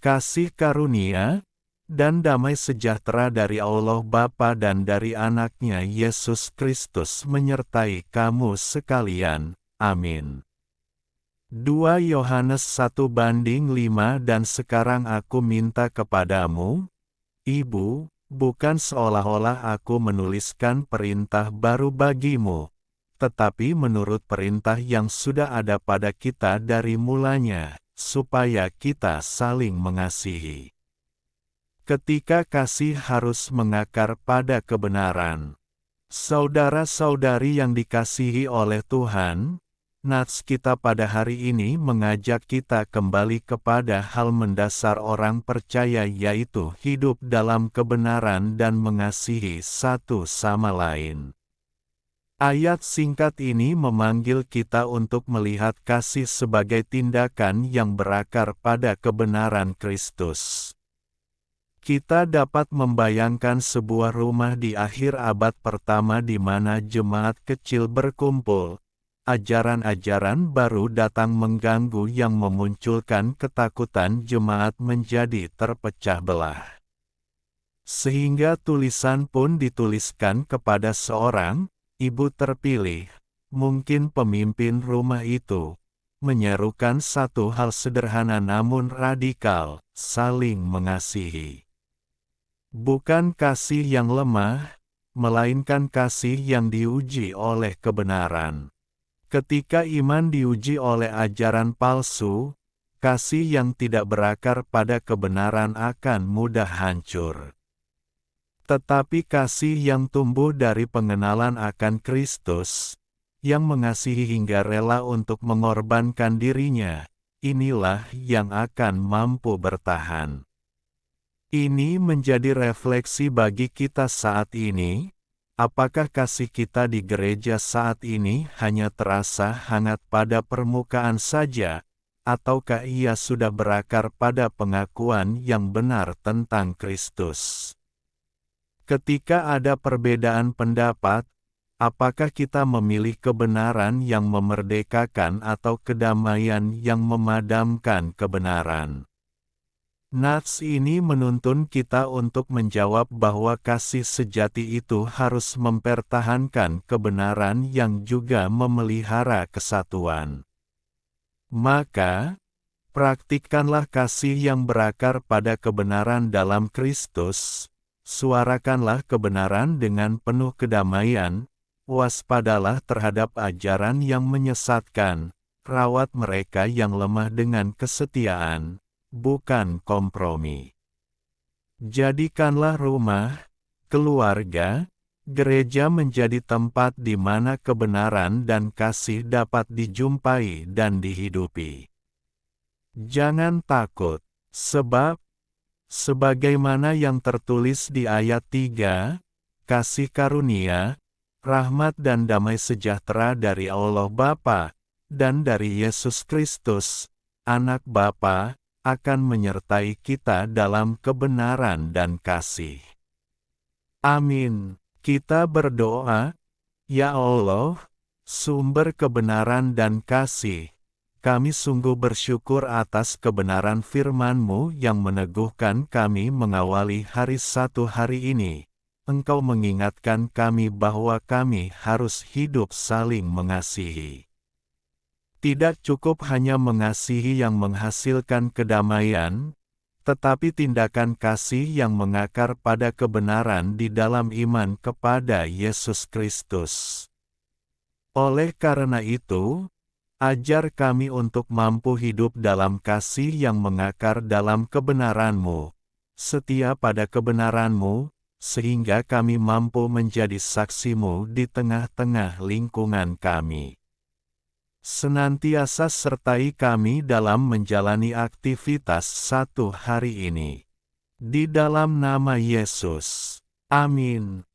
Kasih karunia dan damai sejahtera dari Allah Bapa dan dari Anak-Nya Yesus Kristus menyertai kamu sekalian. Amin. 2 Yohanes 1:5 Dan sekarang aku minta kepadamu, Ibu, bukan seolah-olah aku menuliskan perintah baru bagimu, tetapi menurut perintah yang sudah ada pada kita dari mulanya, supaya kita saling mengasihi. Ketika kasih harus mengakar pada kebenaran. Saudara-saudari yang dikasihi oleh Tuhan, nats kita pada hari ini mengajak kita kembali kepada hal mendasar orang percaya, yaitu hidup dalam kebenaran dan mengasihi satu sama lain. Ayat singkat ini memanggil kita untuk melihat kasih sebagai tindakan yang berakar pada kebenaran Kristus. Kita dapat membayangkan sebuah rumah di akhir abad pertama di mana jemaat kecil berkumpul. Ajaran-ajaran baru datang mengganggu yang memunculkan ketakutan jemaat menjadi terpecah belah. Sehingga tulisan pun dituliskan kepada seorang ibu terpilih, mungkin pemimpin rumah itu, menyerukan satu hal sederhana namun radikal, saling mengasihi. Bukan kasih yang lemah, melainkan kasih yang diuji oleh kebenaran. Ketika iman diuji oleh ajaran palsu, kasih yang tidak berakar pada kebenaran akan mudah hancur. Tetapi kasih yang tumbuh dari pengenalan akan Kristus, yang mengasihi hingga rela untuk mengorbankan dirinya, inilah yang akan mampu bertahan. Ini menjadi refleksi bagi kita saat ini. Apakah kasih kita di gereja saat ini hanya terasa hangat pada permukaan saja, ataukah ia sudah berakar pada pengakuan yang benar tentang Kristus? Ketika ada perbedaan pendapat, apakah kita memilih kebenaran yang memerdekakan atau kedamaian yang memadamkan kebenaran? Nats ini menuntun kita untuk menjawab bahwa kasih sejati itu harus mempertahankan kebenaran yang juga memelihara kesatuan. Maka, praktikkanlah kasih yang berakar pada kebenaran dalam Kristus. Suarakanlah kebenaran dengan penuh kedamaian, waspadalah terhadap ajaran yang menyesatkan, rawat mereka yang lemah dengan kesetiaan, bukan kompromi. Jadikanlah rumah, keluarga, gereja menjadi tempat di mana kebenaran dan kasih dapat dijumpai dan dihidupi. Jangan takut, sebab sebagaimana yang tertulis di ayat 3, kasih karunia, rahmat dan damai sejahtera dari Allah Bapa, dan dari Yesus Kristus, Anak Bapa, akan menyertai kita dalam kebenaran dan kasih. Amin. Kita berdoa, Ya Allah, sumber kebenaran dan kasih, kami sungguh bersyukur atas kebenaran firman-Mu yang meneguhkan kami mengawali satu hari ini. Engkau mengingatkan kami bahwa kami harus hidup saling mengasihi. Tidak cukup hanya mengasihi yang menghasilkan kedamaian, tetapi tindakan kasih yang mengakar pada kebenaran di dalam iman kepada Yesus Kristus. Oleh karena itu, ajar kami untuk mampu hidup dalam kasih yang mengakar dalam kebenaran-Mu, setia pada kebenaran-Mu, sehingga kami mampu menjadi saksi-Mu di tengah-tengah lingkungan kami. Senantiasa sertai kami dalam menjalani aktivitas satu hari ini. Di dalam nama Yesus. Amin.